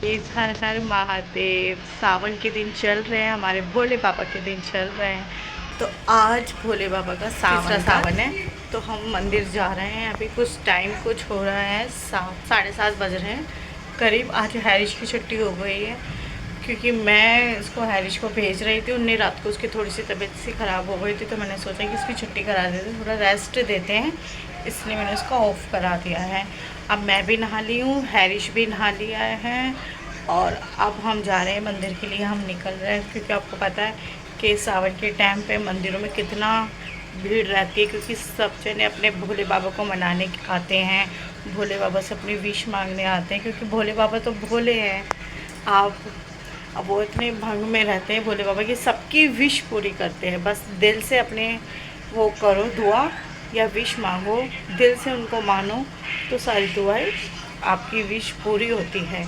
इस हर हर महादेव। सावन के दिन चल रहे हैं, हमारे भोले बाबा के दिन चल रहे हैं। तो आज भोले बाबा का तीसरा सावन है, तो हम मंदिर जा रहे हैं। अभी कुछ टाइम कुछ हो रहा है, 7:30 बज रहे हैं करीब। आज हैरिश की छुट्टी हो गई है, क्योंकि मैं इसको हैरिश को भेज रही थी। उन्हें रात को उसकी थोड़ी सी तबीयत सी ख़राब हो गई थी, तो मैंने सोचा कि इसकी छुट्टी करा देते, थोड़ा रेस्ट देते हैं, इसलिए मैंने उसका ऑफ़ करा दिया है। अब मैं भी नहा ली हूँ, हैरिश भी नहा लिया है, और अब हम जा रहे हैं मंदिर के लिए। हम निकल रहे हैं, क्योंकि आपको पता है कि सावन के टाइम पे मंदिरों में कितना भीड़ रहती है, क्योंकि सब जने अपने भोले बाबा को मनाने आते हैं, भोले बाबा से अपनी विश मांगने आते हैं, क्योंकि भोले बाबा तो भोले हैं। आप अब वो इतने भंग में रहते हैं भोले बाबा की, सबकी विश पूरी करते हैं। बस दिल से अपने वो करो दुआ या विश मांगो, दिल से उनको मानो, तो सारी दुआएं आपकी विश पूरी होती है।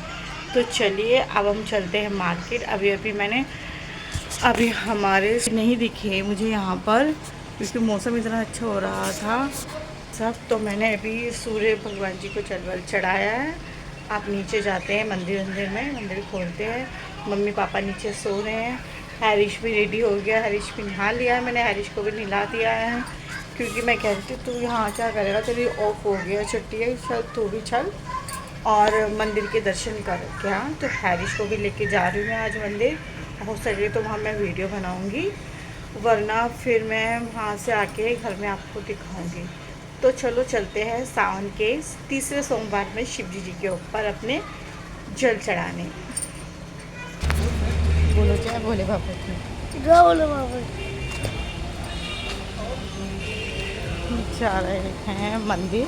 तो चलिए अब हम चलते हैं मार्केट। अभी हमारे नहीं दिखे मुझे यहाँ पर, क्योंकि मौसम इतना अच्छा हो रहा था सब। तो मैंने अभी सूर्य भगवान जी को जल चढ़ाया है। आप नीचे जाते हैं मंदिर में, मंदिर खोलते हैं। मम्मी पापा नीचे सो रहे हैं। हैरिश भी रेडी हो गया, हैरिश भी नहा लिया है, मैंने हैरिश को भी नहला दिया है, क्योंकि मैं कहती थी तू यहाँ क्या करेगा, तेरी ऑफ हो गया, छुट्टी है, चल तू भी चल और मंदिर के दर्शन कर क्या। तो हैरिश को भी लेके जा रही हूँ मैं आज मंदिर। हो सके तो वहाँ मैं वीडियो बनाऊँगी, वरना फिर मैं वहाँ से आके घर में आपको दिखाऊँगी। तो चलो चलते हैं सावन के तीसरे सोमवार में शिव जी के ऊपर अपने जल चढ़ाने। बोलो क्या भोले बाबा की बोलो बाबा। जा रहे हैं मंदिर।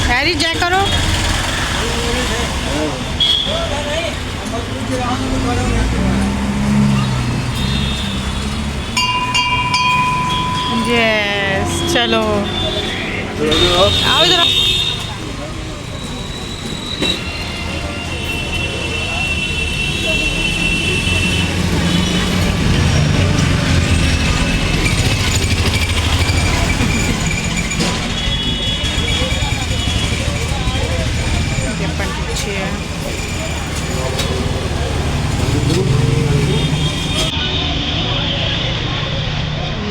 हैरी जय करो। यस चलो आओ इधर।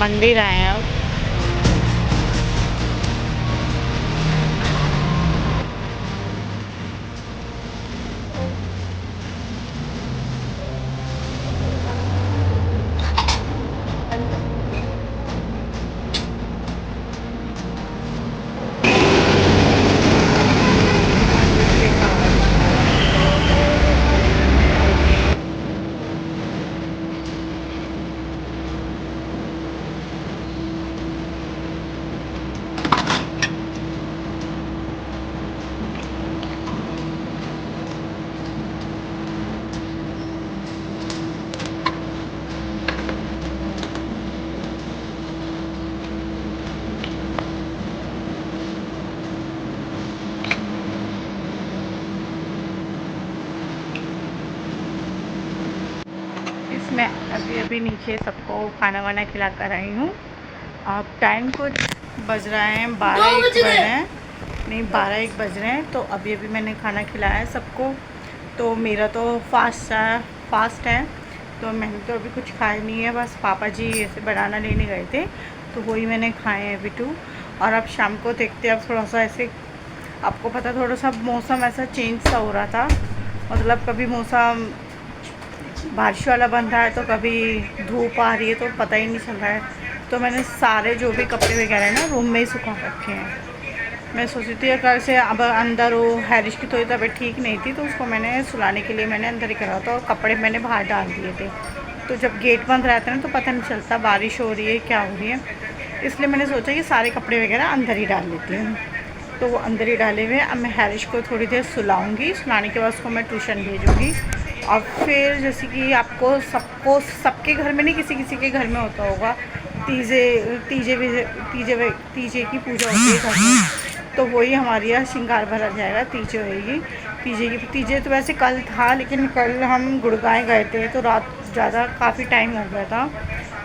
मंदिर आए हैं अब। मैं अभी नीचे सबको खाना वाना खिला कर आई हूँ। अब टाइम कुछ बज रहा है 12-1 बज रहे हैं, नहीं 12-1 बज रहे हैं। तो अभी मैंने खाना खिलाया है सबको। तो मेरा तो फास्ट है, तो मैंने तो अभी कुछ खाया नहीं है। बस पापा जी ऐसे बनाना लेने गए थे, तो वही मैंने खाए हैं अभी टू। और अब शाम को देखते हैं, अब थोड़ा सा ऐसे आपको पता थोड़ा सा मौसम ऐसा चेंज सा हो रहा था, मतलब कभी मौसम बारिश वाला बन रहा है तो कभी धूप आ रही है, तो पता ही नहीं चल रहा है। तो मैंने सारे जो भी कपड़े वगैरह हैं ना रूम में ही सुखा रखे हैं। मैं सोची थी अगर से अब अंदर हो, हैरिश की थोड़ी तबीयत ठीक नहीं थी, तो उसको मैंने सुलाने के लिए मैंने अंदर ही करा था, और कपड़े मैंने बाहर डाल दिए थे। तो जब गेट बंद रहता है ना, तो पता नहीं चलता बारिश हो रही है क्या हो रही है, इसलिए मैंने सोचा कि सारे कपड़े वगैरह अंदर ही डाल लेती हूँ। तो वो अंदर ही डाले हुए। अब मैं हैरिश को थोड़ी देर सुलाऊँगी, सुलाने के बाद उसको मैं ट्यूशन भेजूँगी। और फिर जैसे कि सबको सबके घर में नहीं, किसी किसी के घर में होता होगा, तीजे की पूजा होती है घर में, तो वही हमारे यहाँ श्रृंगार भरा जाएगा, तीजे होएगी। तीजे तो वैसे कल था, लेकिन कल हम गुड़गांव गए थे, तो रात ज़्यादा काफ़ी टाइम हो गया था,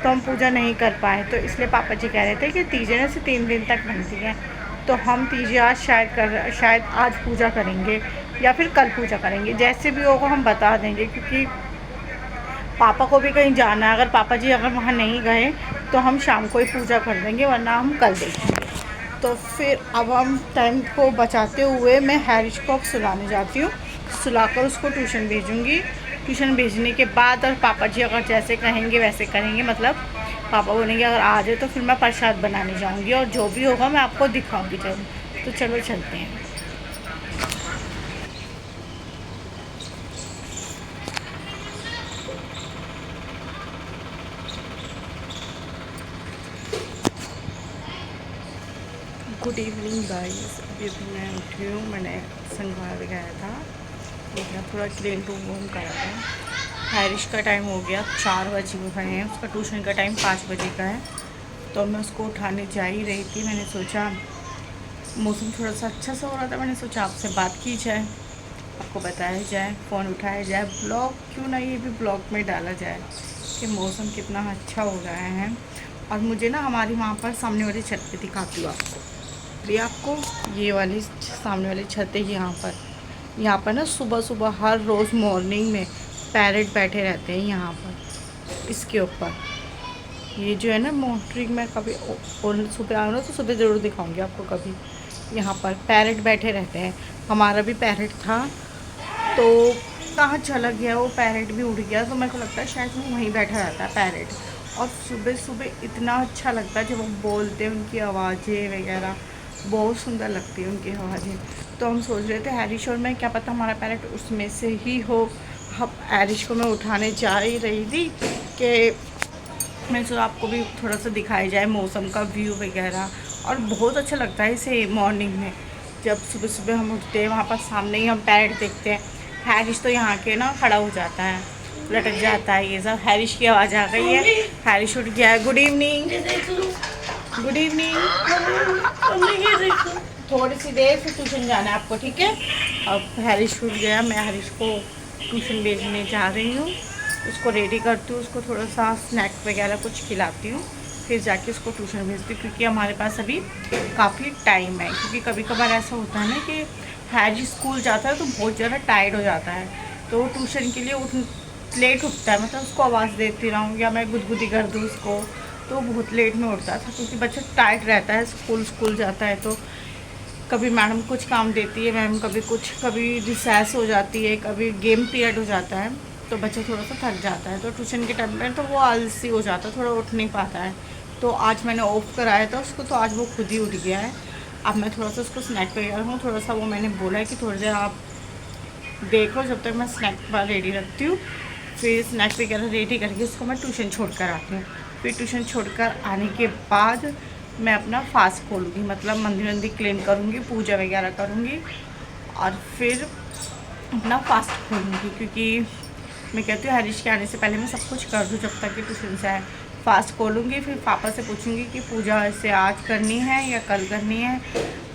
तो हम पूजा नहीं कर पाए। तो इसलिए पापा जी कह रहे थे कि तीजे ना से 3 दिन तक बनती है, तो हम तीजे आज शायद आज पूजा करेंगे या फिर कल पूजा करेंगे, जैसे भी होगा हम बता देंगे, क्योंकि पापा को भी कहीं जाना है। अगर पापा जी अगर वहाँ नहीं गए तो हम शाम को ही पूजा कर देंगे, वरना हम कल देखेंगे। तो फिर अब हम टाइम को बचाते हुए मैं हैरिश को अब सुलाने जाती हूँ। सुलाकर उसको ट्यूशन भेजूँगी। ट्यूशन भेजने के बाद और पापा जी अगर जैसे कहेंगे वैसे करेंगे, मतलब पापा बोलेंगे अगर आ जाए तो फिर मैं प्रसाद बनाने जाऊँगी, और जो भी होगा मैं आपको दिखाऊँगी जरूर। तो चलो चलते हैं। गुड इवनिंग गाइस, अभी मैं उठी हूँ। मैंने संगवार गया था, थोड़ा क्लीन रूम करा था। हैरिश का टाइम हो गया, 4 बजे उठे हैं। उसका ट्यूशन का टाइम 5 बजे का है। तो मैं उसको उठाने जा ही रही थी। मैंने सोचा मौसम थोड़ा सा अच्छा सा हो रहा था, मैंने सोचा आपसे बात की जाए, आपको बताया जाए, फ़ोन उठाया जाए, ब्लॉग क्यों ना ये भी ब्लॉग में डाला जाए कि मौसम कितना अच्छा हो रहा है। और मुझे ना हमारी वहाँ पर सामने वाली छत पे दिखाती हूँ आपको ये वाली सामने वाली छत है। यहाँ पर ना सुबह सुबह हर रोज़ मॉर्निंग में पैरेट बैठे रहते हैं यहाँ पर, इसके ऊपर। ये जो है ना मॉर्निंग में कभी और सुबह आओ ना तो सुबह ज़रूर दिखाऊंगी आपको कभी। यहाँ पर पैरेट बैठे रहते हैं। हमारा भी पैरेट था, तो कहाँ चला गया वो पैरेट भी उड़ गया। तो मेरे को लगता है शायद वो वहीं बैठा रहता है पैरेट। और सुबह सुबह इतना अच्छा लगता है जब वो बोलते हैं, उनकी आवाज़ें वगैरह बहुत सुंदर लगती है उनकी आवाज़ें। तो हम सोच रहे थे हैरिश और मैं, क्या पता हमारा पैरेट उसमें से ही हो। अब हैरिश को मैं उठाने जा ही रही थी कि मैं सोचा आपको भी थोड़ा सा दिखाया जाए मौसम का व्यू वगैरह। और बहुत अच्छा लगता है इसे मॉर्निंग में, जब सुबह सुबह हम उठते हैं वहाँ पर सामने ही हम पैरेट देखते हैं। हैरिश तो यहाँ के ना खड़ा हो जाता है, लटक जाता है। ये सब हैरिश की आवाज़ आ गई है, हैरिश उठ गया है। Good evening, good evening. थोड़ी सी देर फिर ट्यूशन जाना है आपको, ठीक है। अब हैरिश उठ गया, मैं हैरिश को ट्यूशन भेजने जा रही हूँ। उसको रेडी करती हूँ, उसको थोड़ा सा स्नैक वगैरह कुछ खिलाती हूँ, फिर जाके उसको ट्यूशन भेजती हूँ। क्योंकि हमारे पास अभी काफ़ी टाइम है, क्योंकि कभी कभार ऐसा होता है ना कि हैरिश स्कूल जाता है तो बहुत ज़्यादा टायर्ड हो जाता है, तो ट्यूशन के लिए लेट उठता है। मतलब उसको आवाज़ देती रहूँ या मैं गुदगुदी कर दूँ उसको, तो बहुत लेट में उठता था। क्योंकि बच्चा टायर्ड रहता है, स्कूल जाता है। तो कभी मैडम कुछ काम देती है, मैम कभी रिसेस हो जाती है, कभी गेम पीरियड हो जाता है, तो बच्चा थोड़ा सा थक जाता है। तो ट्यूशन के टाइम में तो वो आलसी हो जाता है, थोड़ा उठ नहीं पाता है। तो आज मैंने ऑफ कराया था उसको, तो आज वो खुद ही उठ गया है। अब मैं थोड़ा सा उसको स्नैक वगैरह हूँ, थोड़ा सा वो मैंने बोला है कि थोड़ी देर आप देखो जब तक मैं स्नैक रेडी रखती हूँ। फिर स्नैक वगैरह रेडी करके उसको मैं ट्यूशन छोड़ कर आती हूँ। फिर ट्यूशन छोड़कर आने के बाद मैं अपना फास्ट खोलूँगी, मतलब मंदिर क्लीन करूँगी, पूजा वगैरह करूँगी, और फिर अपना फास्ट खोलूँगी। क्योंकि मैं कहती हूँ हैरिश के आने से पहले मैं सब कुछ कर दूँ जब तक कि ट्यूशन से आए। फास्ट खोलूँगी, फिर पापा से पूछूँगी कि पूजा ऐसे आज करनी है या कल करनी है।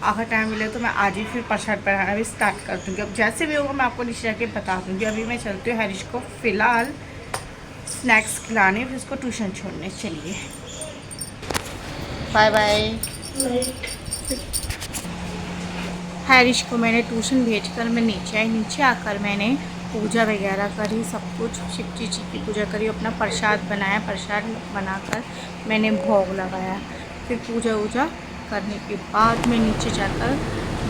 अगर टाइम मिले तो मैं आज ही फिर प्रसाद बनाना भी स्टार्ट कर दूँगी। अब जैसे भी होगा मैं आपको नीचे जाके बता दूँगी। अभी मैं चलती हूँ हैरिश को फ़िलहाल स्नैक्स खिलाने, फिर उसको ट्यूशन छोड़ने। चलिए बाय बाय। हैरिश को मैंने ट्यूशन भेजकर मैं नीचे आई। नीचे आकर मैंने पूजा वगैरह करी, सब कुछ शिव जी की पूजा करी, अपना प्रसाद बनाया। प्रसाद बनाकर मैंने भोग लगाया। फिर पूजा वूजा करने के बाद मैं नीचे जाकर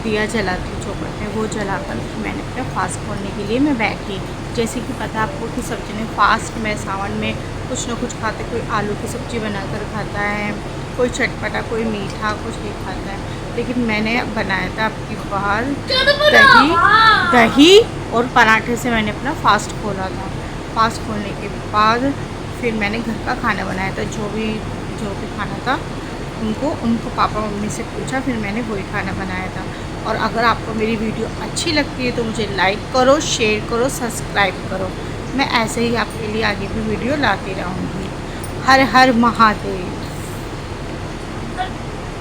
दिया जलाती हूँ चौखट में। वो जलाकर फिर मैंने अपना फास्ट खोलने के लिए मैं बैठी। जैसे कि पता आपको कि सब्जी में फास्ट में सावन में कुछ ना कुछ खाते, कोई आलू की सब्ज़ी बनाकर खाता है, कोई चटपटा, कोई मीठा, कुछ भी खाता है। लेकिन मैंने बनाया था आपकी बाहर दही और पराठे से मैंने अपना फास्ट खोला था। फास्ट खोलने के बाद फिर मैंने घर का खाना बनाया था, जो भी खाना था उनको पापा मम्मी से पूछा, फिर मैंने वही खाना बनाया था। और अगर आपको मेरी वीडियो अच्छी लगती है तो मुझे लाइक करो, शेयर करो, सब्सक्राइब करो। मैं ऐसे ही आपके लिए आगे भी वीडियो लाती रहूँगी। हर हर महादेव।